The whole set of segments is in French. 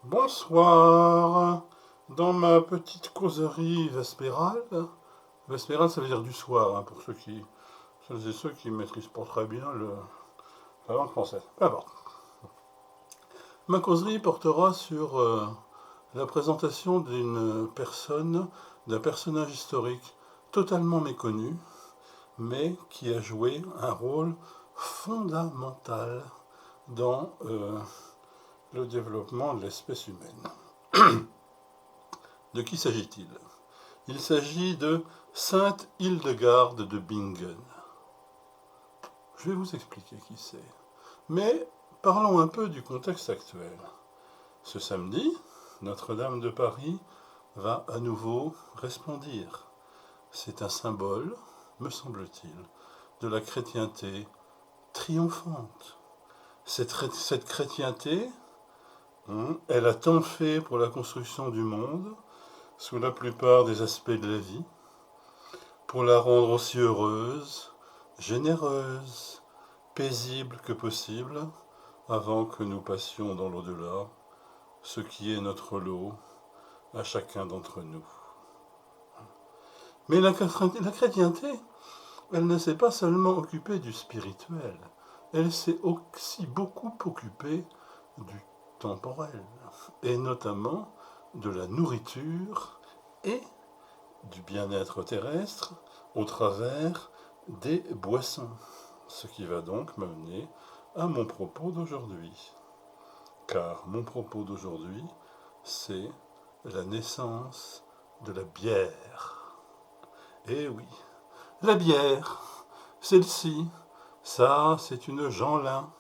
Bonsoir. Dans ma petite causerie vespérale, vespérale ça veut dire du soir, hein, pour celles et ceux qui ne maîtrisent pas très bien la langue française. Peu importe. Ma causerie portera sur la présentation d'un personnage historique totalement méconnu, mais qui a joué un rôle fondamental dans le développement de l'espèce humaine. De qui s'agit-il? Il s'agit de Sainte Hildegarde de Bingen. Je vais vous expliquer qui c'est. Mais parlons un peu du contexte actuel. Ce samedi, Notre-Dame de Paris va à nouveau resplendir. C'est un symbole, me semble-t-il, de la chrétienté triomphante. Cette chrétienté, elle a tant fait pour la construction du monde, sous la plupart des aspects de la vie, pour la rendre aussi heureuse, généreuse, paisible que possible, avant que nous passions dans l'au-delà, ce qui est notre lot à chacun d'entre nous. Mais la chrétienté, elle ne s'est pas seulement occupée du spirituel, elle s'est aussi beaucoup occupée du temporel, et notamment de la nourriture et du bien-être terrestre au travers des boissons. Ce qui va donc m'amener à mon propos d'aujourd'hui. Car mon propos d'aujourd'hui, c'est la naissance de la bière. Eh oui, la bière, celle-ci, ça, c'est une Jeanlin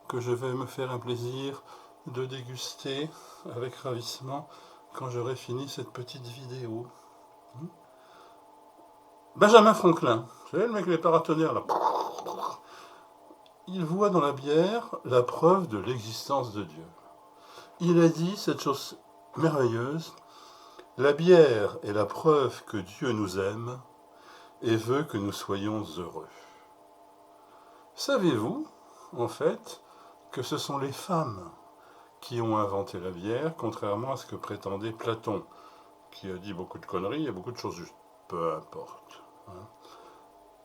que je vais me faire un plaisir de déguster avec ravissement quand j'aurai fini cette petite vidéo. Benjamin Franklin, vous savez le mec les paratonnerres là, il voit dans la bière la preuve de l'existence de Dieu. Il a dit cette chose merveilleuse: la bière est la preuve que Dieu nous aime et veut que nous soyons heureux. Savez-vous, en fait, que ce sont les femmes qui ont inventé la bière, contrairement à ce que prétendait Platon, qui a dit beaucoup de conneries et beaucoup de choses justes. Peu importe.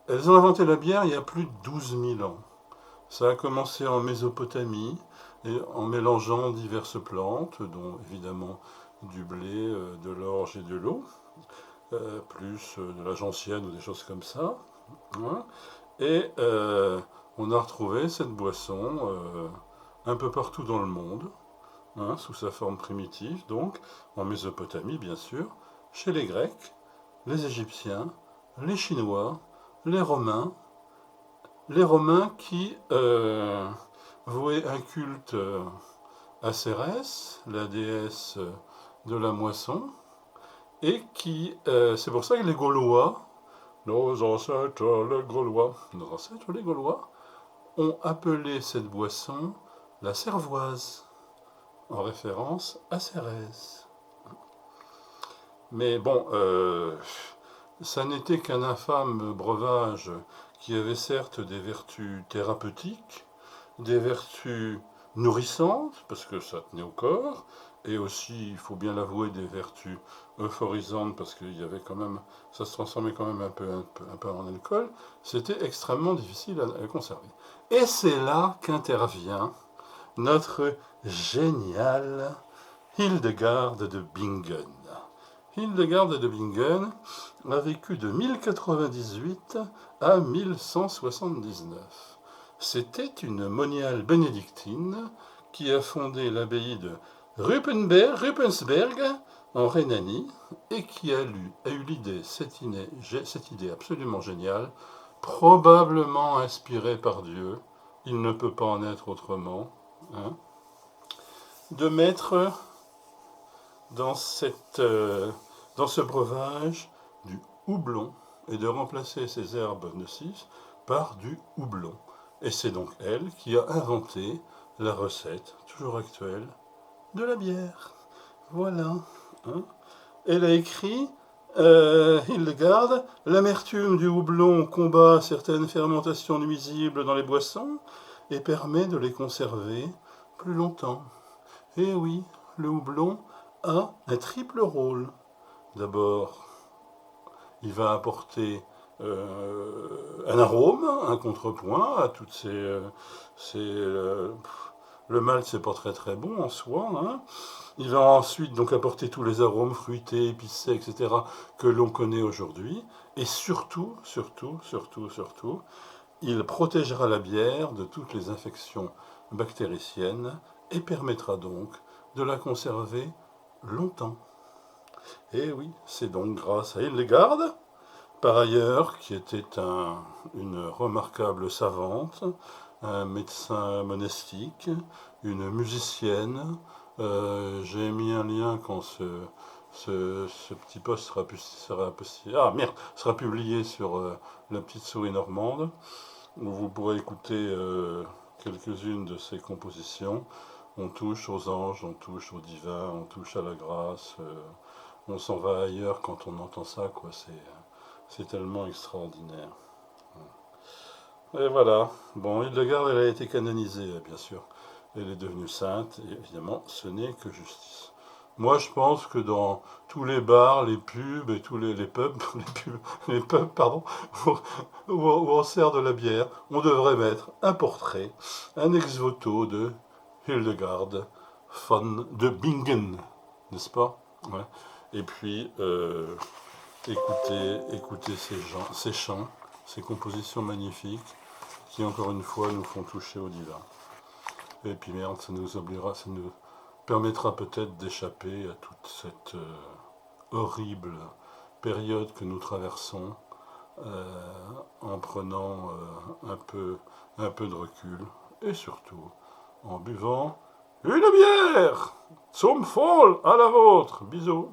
Elles ont inventé la bière il y a plus de 12 000 ans. Ça a commencé en Mésopotamie, et en mélangeant diverses plantes, dont évidemment du blé, de l'orge et de l'eau, plus de la gentiane ou des choses comme ça. Hein. Et on a retrouvé cette boisson un peu partout dans le monde, sous sa forme primitive, donc en Mésopotamie bien sûr, chez les Grecs, les Égyptiens, les Chinois, les Romains, qui vouaient un culte à Cérès, la déesse de la moisson, et c'est pour ça que les Gaulois, nos ancêtres les Gaulois, ont appelé cette boisson la cervoise, en référence à Cérès. Mais bon, ça n'était qu'un infâme breuvage qui avait certes des vertus thérapeutiques, des vertus nourrissantes, parce que ça tenait au corps, et aussi, il faut bien l'avouer, des vertus euphorisantes, parce qu'il y avait quand même, ça se transformait quand même un peu en alcool. C'était extrêmement difficile à conserver. Et c'est là qu'intervient notre géniale Hildegarde de Bingen. Hildegarde de Bingen a vécu de 1098 à 1179. C'était une moniale bénédictine qui a fondé l'abbaye de Ruppensberg en Rhénanie et qui a eu l'idée, cette idée absolument géniale, probablement inspirée par Dieu, il ne peut pas en être autrement, de mettre dans ce breuvage du houblon et de remplacer ces herbes nocives par du houblon. Et c'est donc elle qui a inventé la recette, toujours actuelle, de la bière. Voilà. Elle a écrit, Hildegarde, l'amertume du houblon combat certaines fermentations nuisibles dans les boissons et permet de les conserver plus longtemps. Et oui, le houblon a un triple rôle. D'abord, il va apporter un arôme, un contrepoint à toutes le malt, c'est pas très très bon en soi, hein. Il va ensuite donc apporter tous les arômes fruités, épicés, etc. que l'on connaît aujourd'hui. Et surtout, il protégera la bière de toutes les infections bactériciennes et permettra donc de la conserver longtemps. Et oui, c'est donc grâce à Hildegard, par ailleurs, qui était une remarquable savante, un médecin monastique, une musicienne. J'ai mis un lien quand ce petit post sera publié sur la petite souris normande, où vous pourrez écouter quelques-unes de ses compositions. On touche aux anges, on touche au divin, on touche à la grâce. On s'en va ailleurs quand on entend ça, quoi. C'est tellement extraordinaire. Et voilà. Bon, Hildegard, elle a été canonisée, bien sûr. Elle est devenue sainte, et évidemment, ce n'est que justice. Moi, je pense que dans tous les bars, les pubs et tous les pubs, les pubs, pardon, où on sert de la bière, on devrait mettre un portrait, un ex-voto de Hildegard de Bingen, n'est-ce pas? Ouais. Et puis, écoutez ces chants, ces compositions magnifiques qui, encore une fois, nous font toucher au divin. Et puis merde, ça nous permettra peut-être d'échapper à toute cette horrible période que nous traversons en prenant un peu de recul et surtout en buvant une bière. Zum Wohl, à la vôtre. Bisous.